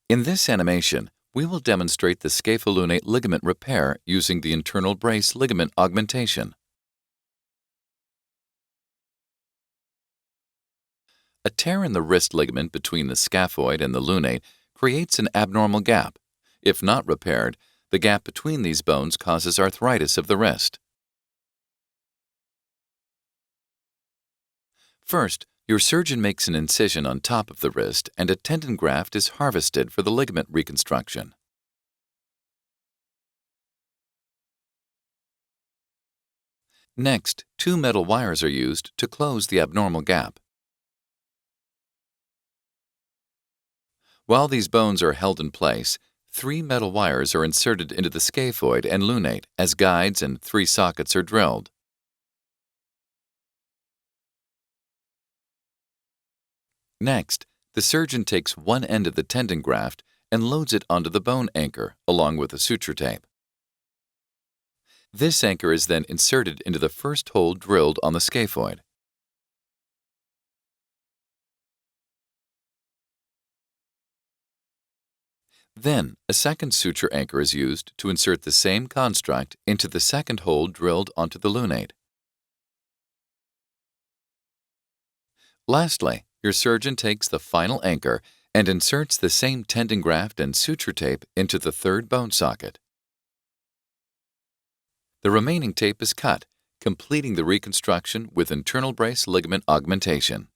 In this animation, we will demonstrate the scapholunate ligament repair using the internal brace ligament augmentation. A tear in the wrist ligament between the scaphoid and the lunate creates an abnormal gap. If not repaired, the gap between these bones causes arthritis of the wrist. First, your surgeon makes an incision on top of the wrist and a tendon graft is harvested for the ligament reconstruction. Next, 2 metal wires are used to close the abnormal gap. While these bones are held in place, 3 metal wires are inserted into the scaphoid and lunate as guides and 3 sockets are drilled. Next, the surgeon takes one end of the tendon graft and loads it onto the bone anchor along with the suture tape. This anchor is then inserted into the first hole drilled on the scaphoid. Then, a second suture anchor is used to insert the same construct into the second hole drilled onto the lunate. Lastly, your surgeon takes the final anchor and inserts the same tendon graft and suture tape into the third bone socket. The remaining tape is cut, completing the reconstruction with internal brace ligament augmentation.